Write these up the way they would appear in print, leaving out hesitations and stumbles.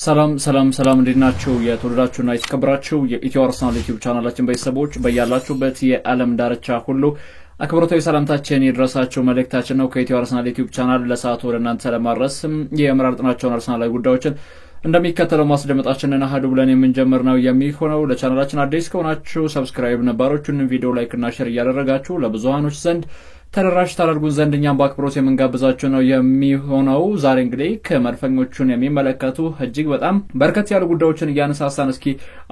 ሰላም እንዴናችሁ የተወደዳችሁና የተከበራችሁ የኢትዮ አርሰናል ዩቲዩብ ቻናላችን ቤተሰቦች በያላችሁበት የዓለም ዳርቻ ሁሉ አክብሮታዊ ሰላምታችን ይድረሳችሁ መልእክታችን ነው። ከኢትዮ አርሰናል ዩቲዩብ ቻናል ለሰዓቱ ወደ እናንተ ለማድረስ የመረጥናቸውን አርሰናላዊ ጉዳዮችን እንደሚከተለው ማስደመጣችንን አሃዱ ብለን የምንጀምር ነው የሚሆነው። ለቻናላችን አዲስ ከሆናችሁ ሰብስክራይብ ነባሮቹን ቪዲዮ ላይክ እና ሼር እያደረጋችሁ ለብዙሃኖች ዘንድ ተደራሽ ታደርጉን ዘንድ እኛም በአክብሮት የምንጋብዛችሁ ነው የሚሆነው። ዛሬ እንግዲህ ከመድፈኞቹን የሚመለከቱ እጅግ በጣም በርከት ያሉ ጉዳዮችን እያነሳሳን እስኪ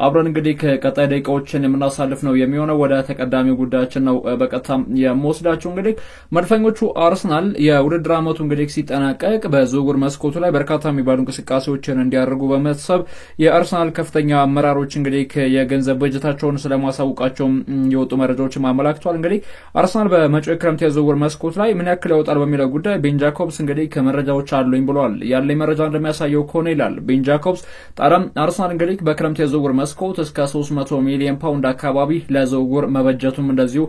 አብረን እንግዲህ ከቀጣይ ደቂቃዎችን የምናሳልፍ ነው የሚሆነው። ወደ ተቀዳሚው ጉዳያችን ነው በቀጥታ የምወስዳችሁ። እንግዲህ መድፈኞቹ አርሰናል የውድድር ዓመቱ እንግዲህ ሲጠናቀቅ በዝውውር መስኮቱ ላይ በርካታ የሚባሉ እንቅስቃሴዎችን እንዲያደርጉ በመተሰብ የአርሰናል ከፍተኛ አመራሮች እንግዲህ የገንዘብ በጀታቸውን ስለማሳውቃቸው የወጡ መረጃዎችን አመላክቷል። እንግዲህ አርሰናል በመጪው ክረምት የዝውውር መስኮት ላይ ምን ያክል ያወጣል በሚለው ጉዳይ ቤን ጃኮብስ እንግዲህ ከመረጃዎች አሉኝ ብለዋል። ያለኝ መረጃ እንደሚያሳየው ከሆነ ይላል ቤን ጃኮብስ ታዲያ አርሰናል እንግዲህ በክረምት የዝውውር መስኮት እስከ 300 ሚሊዮን ፓውንድ አካባቢ ለዝውውር መበጀቱም እንደዚሁ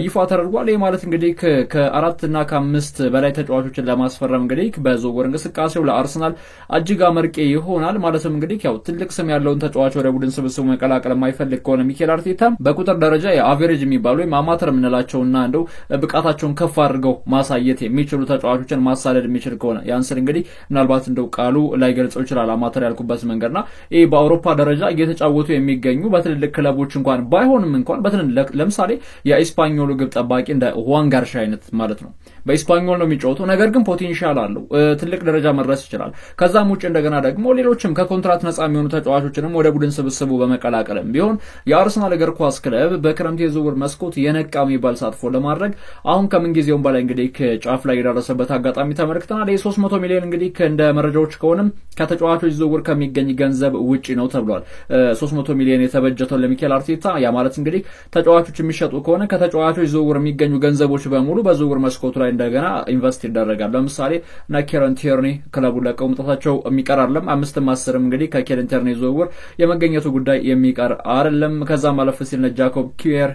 ይፋ ተደርጓል። ይህ ማለት እንግዲህ ከ4 እና ከ5 በላይ ተጫዋቾችን ለማስፈረም እንግዲህ በዝውውር እንቅስቃሴው ለአርሰናል እጅግ አመርቂ ይሆናል። ማለትም እንግዲህ ያው ትልቅ ስም ያለውን ተጫዋች ወደ ቡድን ስብስቡ መቀላቀል የማይፈልግ ከሆነ ሚኬል አርቴታ በቁጥር ደረጃ የአቨሬጅ የሚባሉ ወይም አማተር የምንላቸውና እንደው ብቃታቸውን ከፍ አድርገው ማሳየት የሚችሉ ተጫዋቾችን ማሳደድ የሚችል ከሆነ ያንስል እንግዲህ ምናልባት እንደው ቃሉ ላይ ገልጸው ይችላል አማተር ያልኩበት መንገድና ይሄ በአውሮፓ ደረጃ እየተጫወቱ የሚገኙ በትልልቅ ክለቦች እንኳን ባይሆንም እንኳን በትልልቅ ለምሳሌ የኢስፓኞሉ ግብ ጠባቂ እንደ ሁዋን ጋርሻ አይነት ማለት ነው። በኢስፓኞል ነው የሚጫወተው፣ ነገር ግን ፖቴንሻል አለው፣ ትልቅ ደረጃ መድረስ ይችላል። ከዛም ውጭ እንደገና ደግሞ ሌሎችም ከኮንትራት ነፃ የሚሆኑ ተጫዋቾችንም ወደ ቡድን ስብስቡ በመቀላቀልም ቢሆን የአርሰናል እግር ኳስ ክለብ በክረምት የዝውውር መስኮት የነቃ የሚባል ተሳትፎ ለማድረግ አሁን ከምን ጊዜውም በላይ እንግዲህ ጫፍ ላይ የደረሰበት አጋጣሚ ተመልክተናል። የ300 ሚሊዮን እንግዲህ እንደ መረጃዎች ከሆነም ከተጫዋቾች ዝውውር ከሚገኝ ገንዘብ ውጪ ነው ተብሏል። 300 ሚሊዮን የተበጀተው ለሚኬል አርቴታ ያ ማለት እንግዲህ ተጫዋቾች የሚሸጡ ከሆነ ከተጫዋቾች ዝውውር የሚገኙ ገንዘቦች በሙሉ በዝውውር መስኮቱ ላይ እንደገና ኢንቨስት ይደረጋል። ለምሳሌ ኬረን ቲርኒ ክለቡን ለቀው መውጣታቸው የሚቀር አይደለም። 5-10 እንግዲህ ከኬረን ቲርኒ ዝውውር የመገኘቱ ጉዳይ የሚቀር አይደለም። ከዛ ማለፍ ሲል ጃኮብ ኪዌር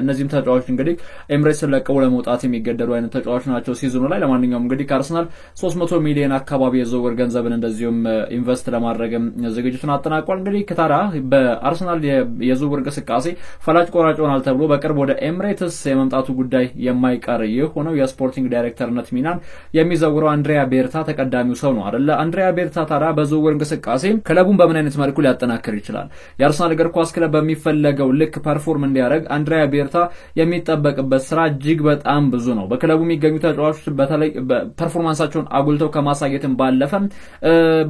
እነዚህም ተጫዋቾች እንግዲህ ኤምሬትስን ለቀው ለመውጣት የሚገደዱ አይነት ተጫዋቾች ናቸው ሲዝኑ ላይ። ለማንኛውም እንግዲህ ከአርሰናል 300 ሚሊዮን አካባቢ የዝውውር ገንዘብን እንደዚሁም ኢንቨስት ለማድረግ ዝግጅቱን አጠናቋል። እንግዲህ ከታዲያ በአርሰናል የዝውውር እንቅስቃሴ ፈላጭ ቆራጭ ሆናል ተብሎ በቅርብ ወደ ኤምሬትስ የመምጣቱ ጉዳይ የማይቀር የሆነው የስፖርቲንግ ዳይሬክተርነት ሚናን የሚዘውረው አንድሪያ ቤርታ ተቀዳሚው ሰው ነው አይደለ? አንድሪያ ቤርታ ታዲያ በዝውውር እንቅስቃሴ ክለቡን በምን አይነት መልኩ ሊያጠናክር ይችላል? የአርሰናል እግር ኳስ ክለብ በሚፈለገው ልክ ፐርፎርም እንዲያደርግ አንድሪያ ቤርታ የሚጠበቅበት ስራ እጅግ በጣም ብዙ ነው። በክለቡ የሚገኙ ተጫዋቾች በተለይ ፐርፎርማንሳቸውን አጉልተው ከማሳየትም ባለፈ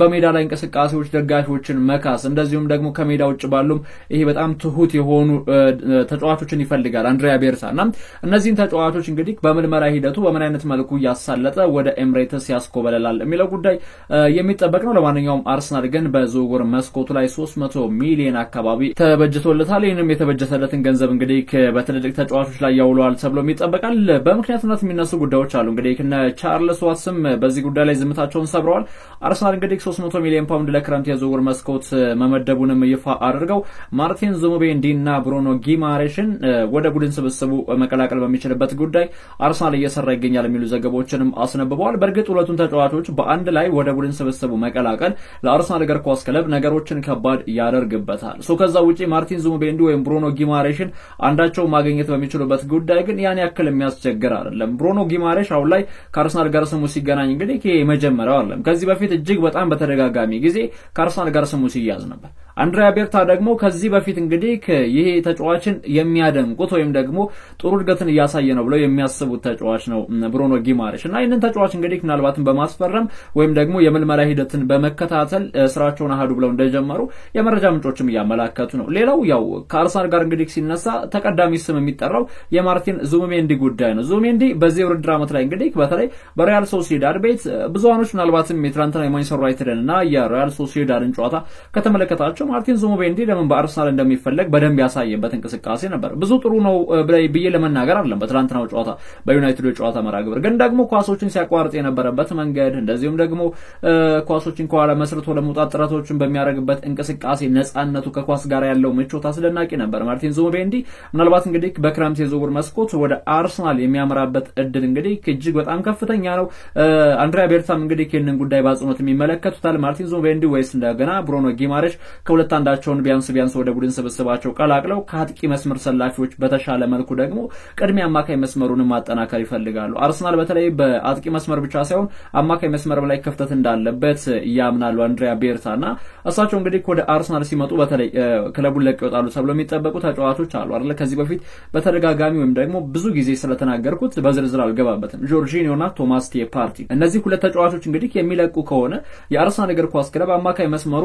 በሜዳ ላይ እንቅስቃሴዎች ደጋፊዎችን መካስ እንደዚሁም ደግሞ ከሜዳ ውጭ ባሉም ይሄ በጣም ትሁት የሆኑ ተጫዋቾችን ይፈልጋል አንድሪያ ቤርታና እነዚህን ተጫዋቾች እንግዲህ በምልመላ ሂደቱ በምን አይነት መልኩ ያሳለጠ ወደ ኤምሬትስ ያስኮበለላል የሚለው ጉዳይ የሚጠበቅ ነው። ለማንኛውም አርሰናል ግን በዝውውር መስኮቱ ላይ 300 ሚሊዮን አካባቢ ተበጅቶለታል። ይህንም የተበጀተለትን ገንዘብ እንግዲህ በትልልቅ ተጫዋቾች ላይ ያውለዋል ተብሎ ይጠበቃል። በምክንያትነት የሚነሱ ጉዳዮች አሉ። እንግዲህ ከነ ቻርልስ ዋትስም በዚህ ጉዳይ ላይ ዝምታቸውን ሰብረዋል። አርሰናል እንግዲህ 300 ሚሊዮን ፓውንድ ለክረምት የዝውውር መስኮት መመደቡንም ይፋ አድርገው ማርቲን ዙሙቤንዲና ብሩኖ ጊማሬሽን ወደ ቡድን ስብስቡ መቀላቀል በሚችልበት ጉዳይ አርሰናል እየሰራ ይገኛል የሚሉ ዘገባዎችንም አስነብበዋል። በእርግጥ ሁለቱን ተጫዋቾች በአንድ ላይ ወደ ቡድን ስብስቡ መቀላቀል ለአርሰናል እግር ኳስ ክለብ ነገሮችን ከባድ ያደርግበታል። ከዛ ውጪ ማርቲን ዙሙቤንዲ ወይም ብሩኖ ጊማሬሽን አንዳቸው ማግኘት በሚችሉበት ጉዳይ ግን ያን ያክል የሚያስቸግር አይደለም። ብሩኖ ጊማሬሽ አሁን ላይ ከአርሰናል ጋር ስሙ ሲገናኝ እንግዲህ የመጀመሪያው አይደለም። ከዚህ በፊት እጅግ በጣም በተደጋጋሚ ጊዜ ከአርሰናል ጋር ስሙ ሲያዝ ነበር። አንድሪያ ቤርታ ደግሞ ከዚህ በፊት እንግዲህ ይሄ ተጫዋችን የሚያደንቁት ወይም ደግሞ ጥሩ እድገትን እያሳየ ነው ብለው የሚያስቡት ተጫዋች ነው ብሩኖ ጊማሬሽ እና ይህንን ተጫዋች እንግዲህ ምናልባትም በማስፈረም ወይም ደግሞ የምልመላ ሂደትን በመከታተል ስራቸውን አሃዱ ብለው እንደጀመሩ የመረጃ ምንጮችም እያመላከቱ ነው። ሌላው ያው ከአርሰናል ጋር እንግዲህ ሲነሳ ተቀዳሚ ስም የሚጠራው የማርቲን ዙሙቤንዲ ጉዳይ ነው። ዙሙቤንዲ በዚህ ውድድር ዓመት ላይ እንግዲህ በተለይ በሪያል ሶሲዳድ ቤት ብዙሃኖች ምናልባትም የትራንትና የማንቸስተር ዩናይትድን እና የሪያል ሶሲዳድን ጨዋታ ከተመለከታቸው ማርቲን ዙቢሜንዲ ለምን በአርሰናል እንደሚፈልግ በደንብ ያሳየበት እንቅስቃሴ ነበር። ብዙ ጥሩ ነው ብዬ ለመናገር አይደለም በትላንትናው ጨዋታ በዩናይትድ ጨዋታ መራግብር ግን ደግሞ ኳሶችን ሲያቋርጥ የነበረበት መንገድ እንደዚሁም ደግሞ ኳሶችን ከኋላ መስርቶ ለመውጣት ጥረቶችን በሚያደርግበት እንቅስቃሴ ነፃነቱ ከኳስ ጋር ያለው ምቾት አስደናቂ ነበር። ማርቲን ዙቢሜንዲ ምናልባት እንግዲህ በክረምት የዝውውር መስኮት ወደ አርሰናል የሚያመራበት እድል እንግዲህ እጅግ በጣም ከፍተኛ ነው። አንድሪያ ቤርታም እንግዲህ ይህንን ጉዳይ ባጽኖት የሚመለከቱታል። ማርቲን ዙቢሜንዲ ወይስ እንደገና ብሩኖ ጊማሬሽ ከሁለት አንዳቸውን ቢያንስ ወደ ቡድን ስብስባቸው ቀላቅለው ከአጥቂ መስመር ሰላፊዎች በተሻለ መልኩ ደግሞ ቅድሚያ አማካይ መስመሩን ማጠናከር ይፈልጋሉ። አርሰናል በተለይ በአጥቂ መስመር ብቻ ሳይሆን አማካይ መስመር ላይ ክፍተት እንዳለበት ያምናሉ አንድሪያ ቤርታና እሳቸው እንግዲህ ወደ አርሰናል ሲመጡ በተለይ ክለቡን ለቀው ይወጣሉ ተብሎ የሚጠበቁ ተጫዋቾች አሉ አይደል? ከዚህ በፊት በተደጋጋሚ ወይም ደግሞ ብዙ ጊዜ ስለተናገርኩት በዝርዝር አልገባበትም። ጆርጂኒዮና ቶማስ ፓርቲ እነዚህ ሁለት ተጫዋቾች እንግዲህ የሚለቁ ከሆነ የአርሰናል እግር ኳስ ክለብ አማካይ መስመሩ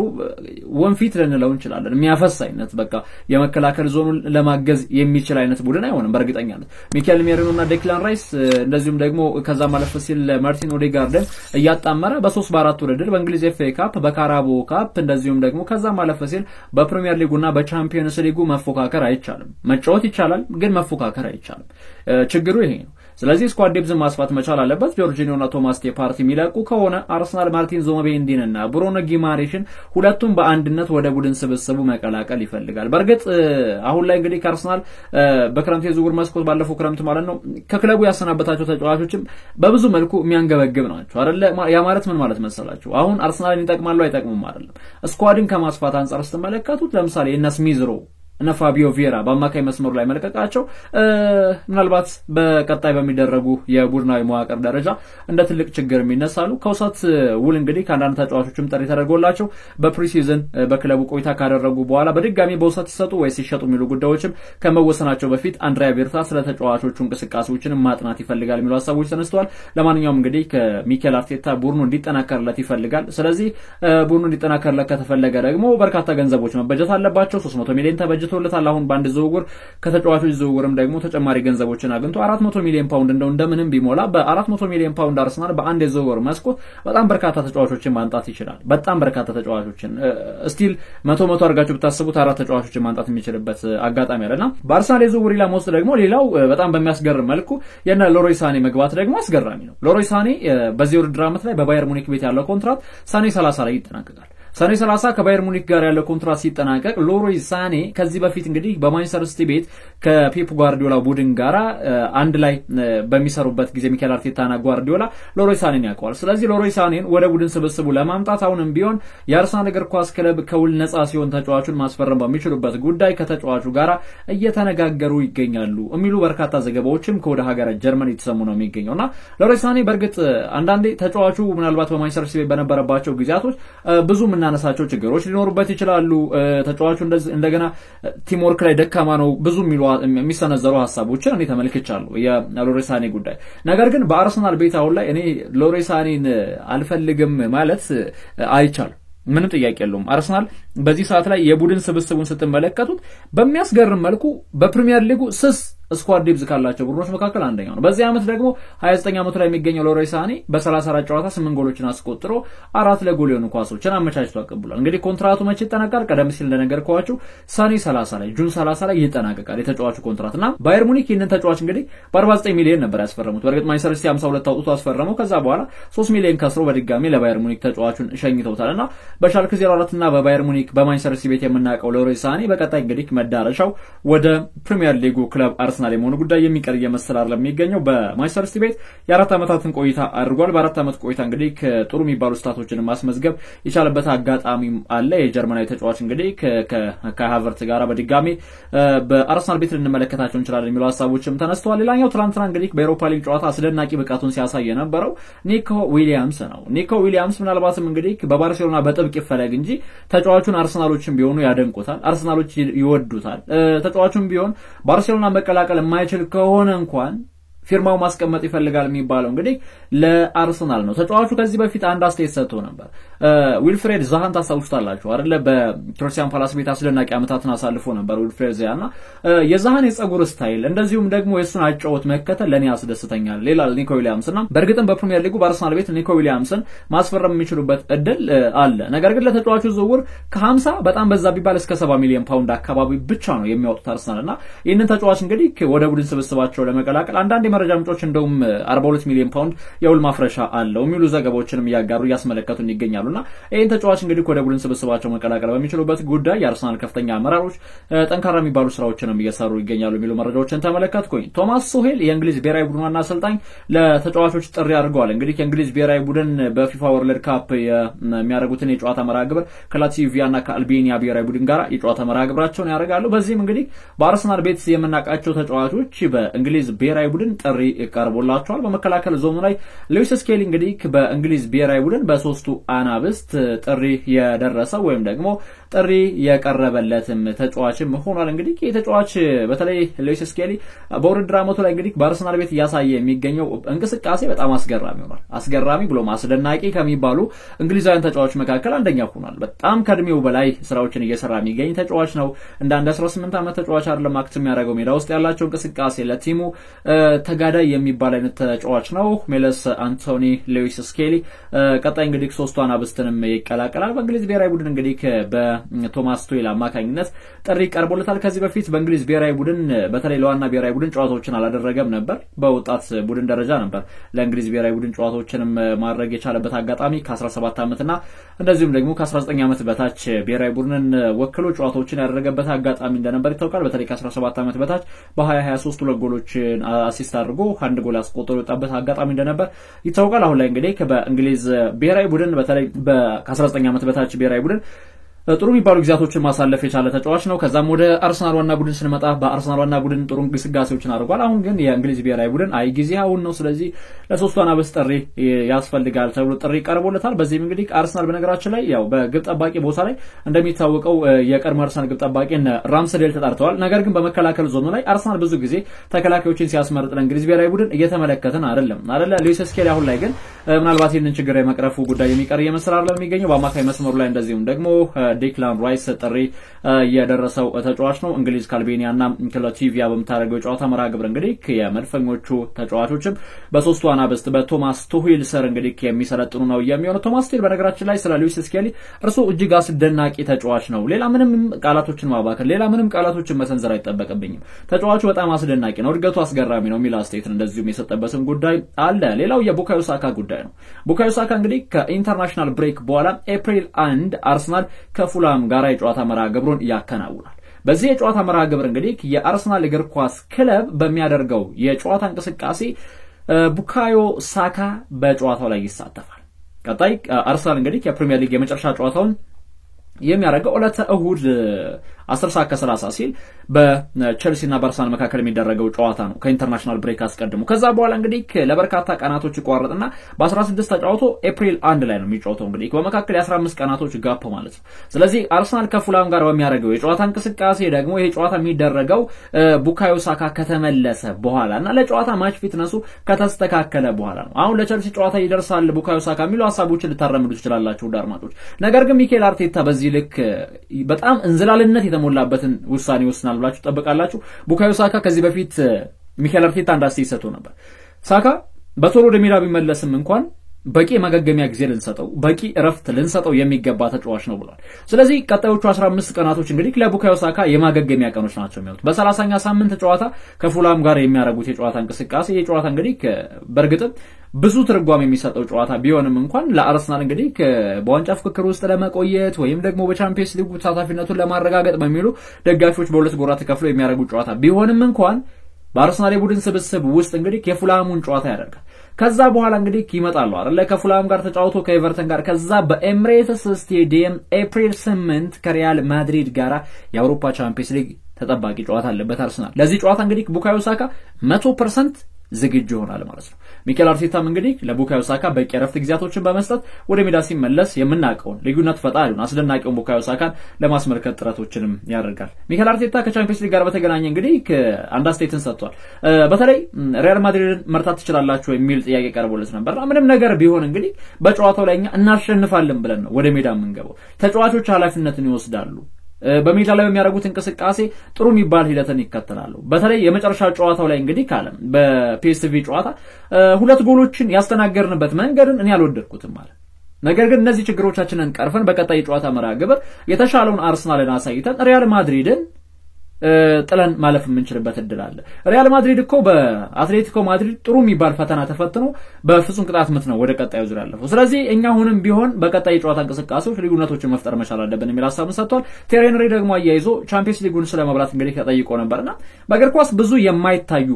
ወንፊት ልንለው እንችላለን። የሚያፈስ አይነት በቃ የመከላከል ዞኑን ለማገዝ የሚችል አይነት ቡድን አይሆንም በእርግጠኛነት። ሚካኤል ሜሪኖና ዴክላን ራይስ እንደዚሁም ደግሞ ከዛ ማለፍ ሲል ማርቲን ኦዴጋርድን እያጣመረ በ3-4 ውድድር በእንግሊዝ ኤፍኤ ካፕ በካራቦ ካፕ እንደዚሁም ደግሞ ከዛ ማለፍ ሲል በፕሪሚየር ሊጉና በቻምፒየንስ ሊጉ መፎካከር አይቻልም። መጫወት ይቻላል ግን መፎካከር አይቻልም። ችግሩ ይሄ ነው። ስለዚህ ስኳድ ዴፕዝ ማስፋት መቻል አለበት። ጆርጂኒዮና ቶማስ ፓርቲ የሚለቁ ከሆነ አርሰናል ማርቲን ዙቢሜንዲንና ብሩኖ ጊማሬሽን ሁለቱም በአንድነት ወደ ቡድን ስብስቡ መቀላቀል ይፈልጋል። በርግጥ አሁን ላይ እንግዲህ አርሰናል በክረምት የዝውውር መስኮት ባለፈው ክረምት ማለት ነው ከክለቡ ያሰናበታቸው ተጫዋቾችም በብዙ መልኩ የሚያንገበግብ ናቸው አይደለ? ያ ማለት ምን ማለት መሰላችሁ? አሁን አርሰናልን ይጠቅማሉ አይጠቅሙም አይደለም። ስኳድን ከማስፋት አንፃር ስትመለከቱት ለምሳሌ እነ ስሚዝሮ እና ፋቢዮ ቪዬራ በአማካይ መስመሩ ላይ መልቀቃቸው ምናልባት በቀጣይ በሚደረጉ የቡድናዊ መዋቅር ደረጃ እንደ ትልቅ ችግር የሚነሳሉ። ከውሰት ውል እንግዲህ ከአንዳንድ ተጫዋቾችም ጥሪ ተደርጎላቸው በፕሪሲዝን በክለቡ ቆይታ ካደረጉ በኋላ በድጋሚ በውሰት ይሰጡ ወይስ ይሸጡ የሚሉ ጉዳዮችም ከመወሰናቸው በፊት አንድሪያ ቤርታ ስለ ተጫዋቾቹ እንቅስቃሴዎችን ማጥናት ይፈልጋል የሚሉ ሀሳቦች ተነስተዋል። ለማንኛውም እንግዲህ ከሚኬል አርቴታ ቡድኑ እንዲጠናከርለት ይፈልጋል። ስለዚህ ቡድኑ እንዲጠናከርለት ከተፈለገ ደግሞ በርካታ ገንዘቦች መበጀት አለባቸው። 300 ሚሊዮን ተበጀ ተወልታል። አሁን ባንድ ዝውውር ከተጫዋቾች ዝውውርም ደግሞ ተጨማሪ ገንዘቦችን አግኝቶ 400 ሚሊዮን ፓውንድ እንደምንም ቢሞላ በ400 ሚሊዮን ፓውንድ አርሰናል በአንድ የዝውውር መስኮት በጣም በርካታ ተጫዋቾችን ማንጣት ይችላል። በጣም በርካታ ተጫዋቾችን ስቲል 100 አድርጋችሁ ብታስቡት አራት ተጫዋቾችን ማንጣት የሚችልበት አጋጣሚ አለና በአርሰናል የዝውውር ኢላማ ውስጥ ደግሞ ሌላው በጣም በሚያስገርም መልኩ የነ ሌሮይ ሳኔ መግባት ደግሞ አስገራሚ ነው። ሌሮይ ሳኔ በዚህ ውድድር ዓመት ላይ በባየር ሙኒክ ቤት ያለው ኮንትራት ሰኔ 30 ላይ ይጠናቀቃል። ሰኔ 30 ከባየር ሙኒክ ጋር ያለው ኮንትራት ሲጠናቀቅ ሌሮይ ሳኔ ከዚህ በፊት እንግዲህ በማንቸስተር ሲቲ ቤት ከፔፕ ጓርዲዮላ ቡድን ጋራ አንድ ላይ በሚሰሩበት ጊዜ ሚኬል አርቴታና ጓርዲዮላ ሌሮይ ሳኔን ያውቀዋል። ስለዚህ ሌሮይ ሳኔን ወደ ቡድን ስብስቡ ለማምጣት አሁንም ቢሆን የአርሰናል እግር ኳስ ክለብ ከውል ነፃ ሲሆን ተጫዋቹን ማስፈረም በሚችሉበት ጉዳይ ከተጫዋቹ ጋራ እየተነጋገሩ ይገኛሉ የሚሉ በርካታ ዘገባዎችም ከወደ ሀገረ ጀርመን የተሰሙ ነው የሚገኘውና ሌሮይ ሳኔ በርግጥ አንዳንዴ ተጫዋቹ ምናልባት በማንቸስተር ሲቲ ቤት በነበረባቸው ጊዜያቶች ብዙ እናነሳቸው ችግሮች ሊኖሩበት ይችላሉ። ተጫዋቹ እንደገና ቲም ወርክ ላይ ደካማ ነው ብዙ የሚሰነዘሩ ሀሳቦችን እኔ ተመልክቻለሁ የሌሮይ ሳኔ ጉዳይ። ነገር ግን በአርሰናል ቤት አሁን ላይ እኔ ሌሮይ ሳኔን አልፈልግም ማለት አይቻልም። ምንም ጥያቄ የለውም። አርሰናል በዚህ ሰዓት ላይ የቡድን ስብስቡን ስትመለከቱት በሚያስገርም መልኩ በፕሪሚየር ሊጉ ስስ ስኳድ ዴፕዝ ካላቸው ቡድኖች መካከል አንደኛው ነው። በዚህ ዓመት ደግሞ 29 ዓመቱ ላይ የሚገኘው ሌሮይ ሳኔ በ34 ጨዋታ 8 ጎሎችን አስቆጥሮ 4 ለጎል የሆኑ ኳሶችን አመቻችቶ አቀብሏል። እንግዲህ ኮንትራቱ መቼ ይጠናቀቃል? ቀደም ሲል እንደነገርኳችሁ ሰኔ 30 ላይ ጁን 30 ላይ ይጠናቀቃል የተጫዋቹ ኮንትራትና ባየር ሙኒክ ይህንን ተጫዋች እንግዲህ በ49 ሚሊዮን ነበር ያስፈረሙት። በእርግጥ ማንቸስተር ሲቲ 52 አውጥቶ አስፈረመው። ከዛ በኋላ 3 ሚሊዮን ከስሮ በድጋሚ ለባየር ሙኒክ ተጫዋቹን ሸኝተውታልና በሻልክ 04 እና በባየር ሙኒክ በማንቸስተር ሲቲ ቤት የምናውቀው ሌሮይ ሳኔ በቀጣይ እንግዲህ መዳረሻው ወደ ፕሪሚየር ሊጉ ክለብ አርሰናል የመሆኑ ጉዳይ የሚቀር እየመሰለ አይደለም የሚገኘው። በማንቸስተር ሲቲ ቤት የ4 ዓመታትን ቆይታ አድርጓል። በ4 ዓመት ቆይታ እንግዲህ ከጥሩ የሚባሉ ስታቶችን ማስመዝገብ የቻለበት አጋጣሚ አለ። የጀርመናዊ ተጫዋች እንግዲህ ከሃቨርት ጋራ በድጋሚ በአርሰናል ቤት ልንመለከታቸው እንችላለን የሚሉ ሀሳቦችም ተነስተዋል። ሌላኛው ትናንትና እንግዲህ በኤሮፓ ሊግ ጨዋታ አስደናቂ ብቃቱን ሲያሳይ የነበረው ኒኮ ዊሊያምስ ነው። ኒኮ ዊሊያምስ ምናልባትም እንግዲህ በባርሴሎና በጥብቅ ይፈለግ እንጂ ተጫዋቹን አርሰናሎችን ቢሆኑ ያደንቁታል፣ አርሰናሎች ይወዱታል። ተጫዋቹን ቢሆን ባርሴሎና መቀላቀል የማይችል ከሆነ እንኳን ፊርማው ማስቀመጥ ይፈልጋል የሚባለው እንግዲህ ለአርሰናል ነው። ተጫዋቹ ከዚህ በፊት አንድ አስተያየት ሰጥቶ ነበር። ዊልፍሬድ ዛሃን ታስታውሱታላችሁ አይደለ? በክሪስታል ፓላስ ቤት አስደናቂ ዓመታትን አሳልፎ ነበር ዊልፍሬድ ዛሃና የዛሃን የጸጉር ስታይል እንደዚሁም ደግሞ የሱን አጫወት መከተል ለኔ ያስደስተኛል ሌላል ኒኮ ዊሊያምስና በእርግጥም በፕሪሚየር ሊጉ በአርሰናል ቤት ኒኮ ዊሊያምስን ማስፈረም የሚችሉበት እድል አለ። ነገር ግን ለተጫዋቹ ዝውውር ከ50 በጣም በዛ ቢባል እስከ 70 ሚሊዮን ፓውንድ አካባቢ ብቻ ነው የሚያወጡት አርሰናልና ይህንን ተጫዋች እንግዲህ ወደ ቡድን ስብስባቸው ለመቀላቀል አንዳንድ የመረጃ ምንጮች እንደውም 42 ሚሊዮን ፓውንድ የውል ማፍረሻ አለው የሚሉ ዘገባዎችንም ያጋሩ ያስመለከቱን ይገኛሉና ይህን ተጫዋች እንግዲህ ወደ ቡድን ስብስባቸው መቀላቀል በሚችሉበት ጉዳይ የአርሰናል ከፍተኛ አመራሮች ጠንካራ የሚባሉ ስራዎችንም እየሰሩ ይገኛሉ የሚሉ መረጃዎችን ተመለከትኩኝ። ቶማስ ቱሄል የእንግሊዝ ብሔራዊ ቡድን ዋና አሰልጣኝ ለተጫዋቾች ጥሪ አድርገዋል። እንግዲህ የእንግሊዝ ብሔራዊ ቡድን በፊፋ ወርልድ ካፕ የሚያደርጉትን የጨዋታ መርሃ ግብር ከላትቪያና ከአልቤኒያ ብሔራዊ ቡድን ጋር የጨዋታ መርሃ ግብራቸውን ያደርጋሉ። በዚህም እንግዲህ በአርሰናል ቤት የምናውቃቸው ተጫዋቾች በእንግሊዝ ብሔራዊ ቡድን ጥሪ ቀርቦላቸዋል። በመከላከል ዞኑ ላይ ሉዊስ ስኬሊ እንግዲህ በእንግሊዝ ብሔራዊ ቡድን በሶስቱ አናብስት ጥሪ የደረሰው ወይም ደግሞ ጥሪ የቀረበለትም ተጫዋችም ሆኗል። እንግዲህ የተጫዋች በተለይ ሉዊስ ስኬሊ በውድድር ዓመቱ ላይ እንግዲህ በአርሰናል ቤት እያሳየ የሚገኘው እንቅስቃሴ በጣም አስገራሚ ሆኗል። አስገራሚ ብሎ አስደናቂ ከሚባሉ እንግሊዛውያን ተጫዋቾች መካከል አንደኛው ሆኗል። በጣም ከእድሜው በላይ ስራዎችን እየሰራ የሚገኝ ተጫዋች ነው። እንደ 18 ዓመት ተጫዋች አይደለም አክት የሚያደርገው። ሜዳ ውስጥ ያላቸው እንቅስቃሴ ለቲሙ ተጋዳይ የሚባል አይነት ተጫዋች ነው። ሜለስ አንቶኒ ሉዊስ ስኬሊ ቀጣይ እንግዲህ ሶስቱ አናብስትንም ይቀላቀላል። በእንግሊዝ ብሔራዊ ቡድን እንግዲህ በቶማስ ቱሄል አማካኝነት ጥሪ ቀርቦለታል። ከዚህ በፊት በእንግሊዝ ብሔራዊ ቡድን በተለይ ለዋና ብሔራዊ ቡድን ጨዋታዎችን አላደረገም ነበር። በወጣት ቡድን ደረጃ ነበር ለእንግሊዝ ብሔራዊ ቡድን ጨዋታዎችንም ማድረግ የቻለበት አጋጣሚ ከ17 ዓመትና እንደዚሁም ደግሞ ከ19 ዓመት በታች ብሔራዊ ቡድንን ወክሎ ጨዋታዎችን ያደረገበት አጋጣሚ እንደነበር ይታወቃል። በተለይ ከ17 ዓመት በታች በ2023 ሁለት ጎሎችን አሲስት አድርጎ አንድ ጎል አስቆጥሮ የወጣበት አጋጣሚ እንደነበር ይታወቃል። አሁን ላይ እንግዲህ በእንግሊዝ ብሔራዊ ቡድን በተለይ ከ19 ዓመት በታች ብሔራዊ ቡድን ጥሩ የሚባሉ ጊዜያቶችን ማሳለፍ የቻለ ተጫዋች ነው። ከዛም ወደ አርሰናል ዋና ቡድን ስንመጣ በአርሰናል ዋና ቡድን ጥሩ እንቅስቃሴዎችን አድርጓል። አሁን ግን የእንግሊዝ ብሔራዊ ቡድን ጊዜያውን ነው፣ ስለዚህ ለሶስቱ አናብስት ጥሪ ያስፈልጋል ተብሎ ጥሪ ቀርቦለታል። በዚህም እንግዲህ አርሰናል በነገራችን ላይ ያው በግብ ጠባቂ ቦታ ላይ እንደሚታወቀው የቀድሞ አርሰናል ግብ ጠባቂ ራምስዴል ተጣርተዋል። ነገር ግን በመከላከል ዞኑ ላይ አርሰናል ብዙ ጊዜ ተከላካዮችን ሲያስመርጥ ለእንግሊዝ ብሔራዊ ቡድን እየተመለከትን አይደለም። ሉዊስ ስኬሊ አሁን ላይ ግን ምናልባት ይህንን ችግር የመቅረፉ ጉዳይ የሚቀር እየመሰለ የሚገኘው በአማካይ መስመሩ ላይ እንደዚሁም ደግሞ ዴክላን ራይስ ጥሪ የደረሰው ተጫዋች ነው። እንግሊዝ ከአልቤኒያና ከላትቪያ በምታደርገው የጨዋታ መርሃ ግብር እንግዲህ የመድፈኞቹ ተጫዋቾችም በሶስቱ አናብስት በቶማስ ቱሄል ስር እንግዲህ የሚሰለጥኑ ነው የሚሆነው። ቶማስ ቱሄል በነገራችን ላይ ስለ ሉዊስ ስኬሊ እርሱ እጅግ አስደናቂ ተጫዋች ነው። ሌላ ምንም ቃላቶችን ማባከል ሌላ ምንም ቃላቶችን መሰንዘር አይጠበቅብኝም። ተጫዋቹ በጣም አስደናቂ ነው፣ እድገቱ አስገራሚ ነው የሚል አስተያየትን እንደዚሁም የሰጠበትን ጉዳይ አለ። ሌላው የቡካዮ ሳካ ጉዳይ ነው። ቡካዮ ሳካ እንግዲህ ከኢንተርናሽናል ብሬክ በኋላ ኤፕሪል 1 አርሰናል ከፉላም ጋር የጨዋታ መርሃ ግብሩን ያከናውናል። በዚህ የጨዋታ መርሃ ግብር እንግዲህ የአርሰናል እግር ኳስ ክለብ በሚያደርገው የጨዋታ እንቅስቃሴ ቡካዮ ሳካ በጨዋታው ላይ ይሳተፋል። ቀጣይ አርሰናል እንግዲህ የፕሪሚየር ሊግ የመጨረሻ ጨዋታውን የሚያደርገው ዕለተ እሁድ 10:30 ሲል በቸልሲና በአርሰናል መካከል የሚደረገው ጨዋታ ነው ከኢንተርናሽናል ብሬክ አስቀድሞ። ከዛ በኋላ እንግዲህ ለበርካታ ቀናቶች ይቋረጥና በ16 ተጫውቶ ኤፕሪል 1 ላይ ነው የሚጫወተው። እንግዲህ በመካከል የ15 ቀናቶች ጋፕ ማለት ነው። ስለዚህ አርሰናል ከፉላም ጋር በሚያደርገው የጨዋታ እንቅስቃሴ ደግሞ ይሄ ጨዋታ የሚደረገው ቡካዮ ሳካ ከተመለሰ በኋላና ለጨዋታ ማች ፊትነሱ ከተስተካከለ በኋላ ነው። አሁን ለቸልሲ ጨዋታ ይደርሳል ቡካዮ ሳካ የሚሉ ሐሳቦችን ልታረምዱ ትችላላችሁ አድማጮች። ነገር ግን ሚኬል አርቴታ በዚህ ልክ በጣም እንዝላልነት የተሞላበትን ውሳኔ ወስናል ብላችሁ ተጠብቃላችሁ? ቡካዮ ሳካ ከዚህ በፊት ሚኬል አርቴታ እንዳስተያየት ሰጥቶ ነበር። ሳካ በቶሎ ወደ ሜዳ ቢመለስም እንኳን በቂ ማገገሚያ ጊዜ ልንሰጠው በቂ እረፍት ልንሰጠው የሚገባ ተጫዋች ነው ብሏል። ስለዚህ ቀጣዮቹ 15 ቀናቶች እንግዲህ ለቡካዮ ሳካ የማገገሚያ ቀኖች ናቸው የሚሆኑት። በ30ኛ ሳምንት ጨዋታ ከፉላም ጋር የሚያደርጉት የጨዋታ እንቅስቃሴ የጨዋታ እንግዲህ በእርግጥም ብዙ ትርጓሜ የሚሰጠው ጨዋታ ቢሆንም እንኳን ለአርሰናል እንግዲህ በዋንጫ ፍክክር ውስጥ ለመቆየት ወይም ደግሞ በቻምፒየንስ ሊግ ተሳታፊነቱን ለማረጋገጥ በሚሉ ደጋፊዎች በሁለት ጎራ ተከፍለው የሚያደርጉት ጨዋታ ቢሆንም እንኳን በአርሰናል የቡድን ስብስብ ውስጥ እንግዲህ የፉላሙን ጨዋታ ያደርጋል። ከዛ በኋላ እንግዲህ ይመጣሉ አይደል ከፉላም ጋር ተጫውቶ ከኤቨርተን ጋር ከዛ በኤምሬትስ ስቴዲየም ኤፕሪል 8 ከሪያል ማድሪድ ጋር የአውሮፓ ቻምፒየንስ ሊግ ተጠባቂ ጨዋታ አለበት አርሰናል። ለዚህ ጨዋታ እንግዲህ ቡካዮ ሳካ 100% ዝግጁ ይሆናል ማለት ነው። ሚኬል አርቴታም እንግዲህ ለቡካዮ ሳካ በቂ ረፍት ጊዜያቶችን በመስጠት ወደ ሜዳ ሲመለስ የምናቀውን ልዩነት ፈጣሪውን አስደናቂውን ቡካዮ ሳካን ለማስመልከት ጥረቶችንም ያደርጋል። ሚኬል አርቴታ ከቻምፒየንስ ሊግ ጋር በተገናኘ እንግዲህ አንድ አስተያየትን ሰጥቷል። በተለይ ሪያል ማድሪድን መርታት ትችላላችሁ የሚል ጥያቄ ቀርቦለት ነበር። ምንም ነገር ቢሆን እንግዲህ በጨዋታው ላይ እኛ እናሸንፋለን ብለን ነው ወደ ሜዳ የምንገባው። ተጫዋቾች ኃላፊነትን ይወስዳሉ። በሜዳ ላይ በሚያደርጉት እንቅስቃሴ ጥሩ የሚባል ሂደትን ይከተላሉ። በተለይ የመጨረሻ ጨዋታው ላይ እንግዲህ ካለም በፒኤስቪ ጨዋታ 2 ጎሎችን ያስተናገርንበት መንገድን እኔ አልወደድኩትም ማለት። ነገር ግን እነዚህ ችግሮቻችንን ቀርፈን በቀጣይ ጨዋታ መርሃ ግብር የተሻለውን አርሰናልን አሳይተን ሪያል ማድሪድን ጥለን ማለፍ የምንችልበት እድል አለ። ሪያል ማድሪድ እኮ በአትሌቲኮ ማድሪድ ጥሩ የሚባል ፈተና ተፈትኖ በፍጹም ቅጣት ምት ነው ወደ ቀጣዩ ዙር ያለፈው። ስለዚህ እኛ አሁንም ቢሆን በቀጣይ ጨዋታ እንቅስቃሴዎች ልዩነቶችን መፍጠር መቻል አለብን የሚል ሐሳብን ሰጥቷል። ቴሪ ሄንሪ ደግሞ አያይዞ ቻምፒየንስ ሊጉን ስለመብላት እንግዲህ ተጠይቆ ነበርና በእግር ኳስ ብዙ የማይታዩ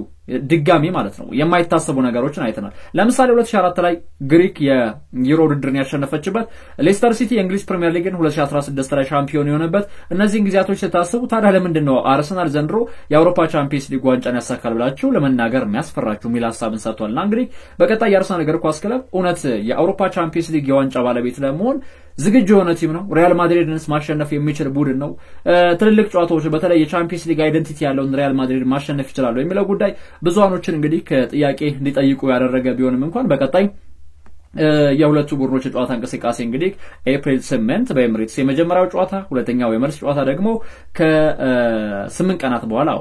ድጋሚ ማለት ነው የማይታሰቡ ነገሮችን አይተናል። ለምሳሌ 2004 ላይ ግሪክ የዩሮ ውድድርን ያሸነፈችበት፣ ሌስተር ሲቲ የእንግሊዝ ፕሪሚየር ሊግን 2016 ላይ ሻምፒዮን የሆነበት እነዚህን ጊዜያቶች ስታስቡ ታዲያ ለምንድነው አርሰናል ዘንድሮ የአውሮፓ ቻምፒየንስ ሊግ ዋንጫን ያሳካል ብላችሁ ለመናገር የሚያስፈራችሁ የሚል ሐሳብን ሰጥቷልና እንግዲህ በቀጣይ የአርሰናል እግር ኳስ ክለብ እውነት የአውሮፓ ቻምፒየንስ ሊግ የዋንጫ ባለቤት ለመሆን ዝግጁ የሆነ ቲም ነው። ሪያል ማድሪድንስ ማሸነፍ የሚችል ቡድን ነው። ትልልቅ ጨዋታዎች በተለይ የቻምፒየንስ ሊግ አይደንቲቲ ያለውን ሪያል ማድሪድ ማሸነፍ ይችላል የሚለው ጉዳይ ብዙዎችን እንግዲህ ከጥያቄ እንዲጠይቁ ያደረገ ቢሆንም እንኳን በቀጣይ የሁለቱ ቡድኖች ጨዋታ እንቅስቃሴ እንግዲህ ኤፕሪል 8 በኤምሬትስ የመጀመሪያው ጨዋታ፣ ሁለተኛው የመልስ ጨዋታ ደግሞ ከ8 ቀናት በኋላ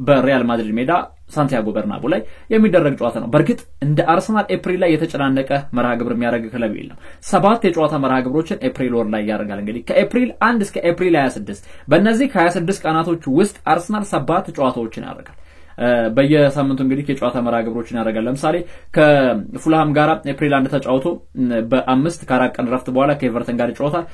በሪያል ማድሪድ ሜዳ ሳንቲያጎ በርናቡ ላይ የሚደረግ ጨዋታ ነው። በርግጥ እንደ አርሰናል ኤፕሪል ላይ የተጨናነቀ መርሃ ግብር የሚያደርግ ክለብ የለም። 7 የጨዋታ መርሃ ግብሮችን ኤፕሪል ወር ላይ ያደርጋል። እንግዲህ ከኤፕሪል 1 እስከ ኤፕሪል 26 በእነዚህ ከ26 ቀናቶች ውስጥ አርሰናል 7 ጨዋታዎችን ያደርጋል። በየሳምንቱ እንግዲህ የጨዋታ መርሃ ግብሮችን ያደርጋል። ለምሳሌ ከፉልሃም ጋር ኤፕሪል 1 ተጫውቶ በ5 ከ4 ቀን ረፍት በኋላ ከኤቨርተን ጋር ይጫወታል።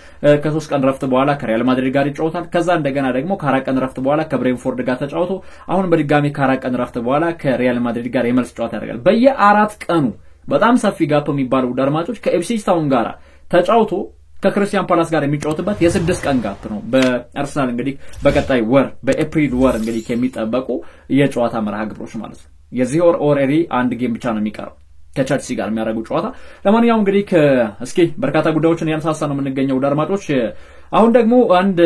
ከ3 ቀን ረፍት በኋላ ከሪያል ማድሪድ ጋር ይጫወታል። ከዛ እንደገና ደግሞ ከ4 ቀን ረፍት በኋላ ከብሬንፎርድ ጋር ተጫውቶ አሁን በድጋሚ ከ4 ቀን ረፍት በኋላ ከሪያል ማድሪድ ጋር የመልስ ጨዋታ ያደርጋል። በየ4 ቀኑ በጣም ሰፊ ጋፕ የሚባሉ አድማጮች ከኢፕስዊች ታውን ጋር ተጫውቶ ከክሪስታል ፓላስ ጋር የሚጫወትበት የ6 ቀን ጋፕ ነው። በአርሰናል እንግዲህ በቀጣይ ወር በኤፕሪል ወር እንግዲህ የሚጠበቁ የጨዋታ መርሃ ግብሮች ማለት ነው። የዚህ ወር ኦልሬዲ አንድ ጌም ብቻ ነው የሚቀረው ከቸልሲ ጋር የሚያደርጉ ጨዋታ። ለማንኛውም እንግዲህ እስኪ በርካታ ጉዳዮችን ያነሳሳ ነው የምንገኘው አድማጮች። አሁን ደግሞ አንድ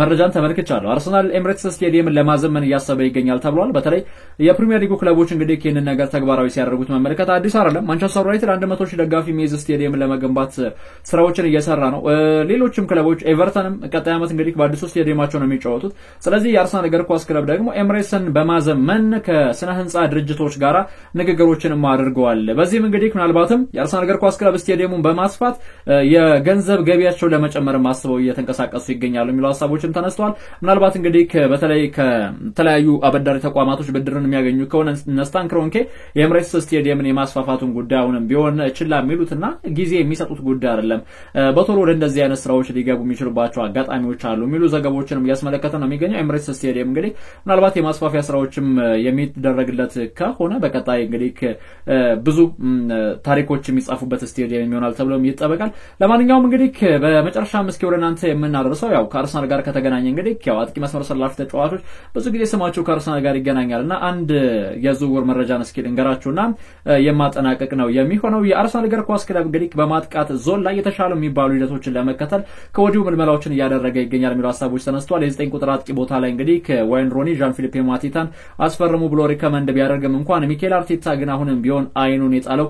መረጃን ተመልክቻለሁ። አርሰናል ኤምሬትስ ስቴዲየምን ለማዘመን እያሰበ ይገኛል ተብሏል። በተለይ የፕሪሚየር ሊጉ ክለቦች እንግዲህ ይህንን ነገር ተግባራዊ ሲያደርጉት መመልከት አዲስ አይደለም። ማንቸስተር ዩናይትድ 100,000 ደጋፊ የሚይዝ ስቴዲየምን ለመገንባት ስራዎችን እየሰራ ነው። ሌሎችም ክለቦች ኤቨርተንም ቀጣይ ዓመት እንግዲህ በአዲሱ ስቴዲየማቸው ነው የሚጫወቱት። ስለዚህ የአርሰናል እግር ኳስ ክለብ ደግሞ ኤምሬትስን በማዘመን ከስነ ህንጻ ድርጅቶች ጋር ንግግሮችንም አድርገዋል። በዚህም እንግዲህ ምናልባትም የአርሰናል እግር ኳስ ክለብ ስቴዲየሙን በማስፋት የገንዘብ ገቢያቸው ለመጨመር ማስበው እየተንቀሳቀሱ ይገኛሉ የሚሉ ሐሳቦችም ተነስተዋል። ምናልባት እንግዲህ በተለይ ከተለያዩ አበዳሪ ተቋማቶች ብድርን የሚያገኙ ከሆነ ነስታን ክሮንኬ የኤምሬትስ ስቴዲየምን የማስፋፋቱን ጉዳይ አሁንም ቢሆን ችላ የሚሉትና ጊዜ የሚሰጡት ጉዳይ አይደለም፣ በቶሎ ወደ እንደዚህ አይነት ስራዎች ሊገቡ የሚችሉባቸው አጋጣሚዎች አሉ የሚሉ ዘገቦችንም እያስመለከተ ነው የሚገኘው። ኤምሬትስ ስቴዲየም እንግዲህ ምናልባት የማስፋፊያ ስራዎችም የሚደረግለት ከሆነ በቀጣይ እንግዲህ ብዙ ታሪኮች የሚጻፉበት ስቴዲየም ይሆናል ተብሎ ይጠበቃል። ለማንኛውም እንግዲህ በመጨረሻ እስኪ ወደ እናንተ የምናደርሰው ያው ከአርሰናል ጋር ከተገናኘ እንግዲህ ያው አጥቂ መስመር ሰላፊ ተጫዋቾች ብዙ ጊዜ ስማቸው ከአርሰናል ጋር ይገናኛልና አንድ የዝውውር መረጃን እስኪ ልንገራችሁና የማጠናቀቅ ነው የሚሆነው። የአርሰናል እግር ኳስ ክለብ እንግዲህ በማጥቃት ዞን ላይ የተሻሉ የሚባሉ ሂደቶችን ለመከተል ከወዲሁ ምልመላዎችን እያደረገ ይገኛል የሚሉ ሐሳቦች ተነስተዋል። የ9 ቁጥር አጥቂ ቦታ ላይ እንግዲህ ከዋይን ሮኒ ዣን ፊሊፔ ማቲታን አስፈርሙ ብሎ ሪከመንድ ቢያደርግም እንኳን ሚኬል አርቴታ ግን አሁንም ቢሆን አይኑን የጣለው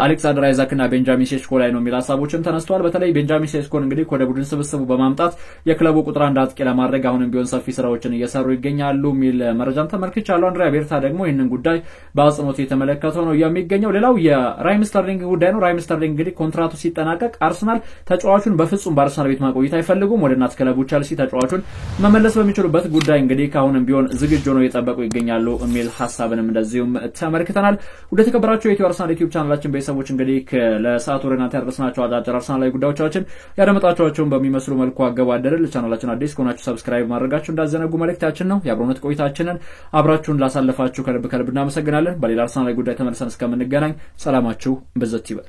አሌክሳንደር አይዛክና ቤንጃሚን ሴስኮ ላይ ነው የሚሉ ሐሳቦችም ተነስተዋል። በተለይ ቤንጃሚን ሴስኮን እንግዲህ ወደ ቡድን ስብስቡ በማምጣት የክለቡ ቁጥር 1 አጥቂ ለማድረግ አሁንም ቢሆን ሰፊ ስራዎችን እየሰሩ ይገኛሉ የሚል መረጃን ተመልክቻለሁ። አንድሪያ ቤርታ ደግሞ ይህንን ጉዳይ በአጽንኦት የተመለከተው ነው የሚገኘው። ሌላው የራሂም ስተርሊንግ ጉዳይ ነው። ራሂም ስተርሊንግ እንግዲህ ኮንትራቱ ሲጠናቀቅ አርሰናል ተጫዋቹን በፍጹም በአርሰናል ቤት ማቆየት አይፈልጉም። ወደ እናት ክለቡ ቸልሲ ተጫዋቹን መመለስ በሚችሉበት ጉዳይ እንግዲህ ካሁንም ቢሆን ዝግጁ ነው እየጠበቁ ይገኛሉ የሚል ሐሳብንም እንደዚሁም ተመልክተናል። ወደ ተከበራችሁ የኢትዮ አርሰናል ዩቲዩብ ቻናላችን ቤተሰቦች እንግዲህ ለሰዓቱ ወደ እናንተ ያደረስናቸው አጫጭር አርሰናላዊ ጉዳዮቻችን ያደመጣችኋቸውን በሚመስሉ መልኩ አገባደርን። ለቻናላችን አዲስ ከሆናችሁ ሰብስክራይብ ማድረጋችሁ እንዳዘነጉ መልእክታችን ነው። የአብሮነት ቆይታችንን አብራችሁን ላሳለፋችሁ ከልብ እናመሰግናለን። በሌላ አርሰናላዊ ጉዳይ ተመልሰን እስከምንገናኝ ሰላማችሁ በዘት ይበል።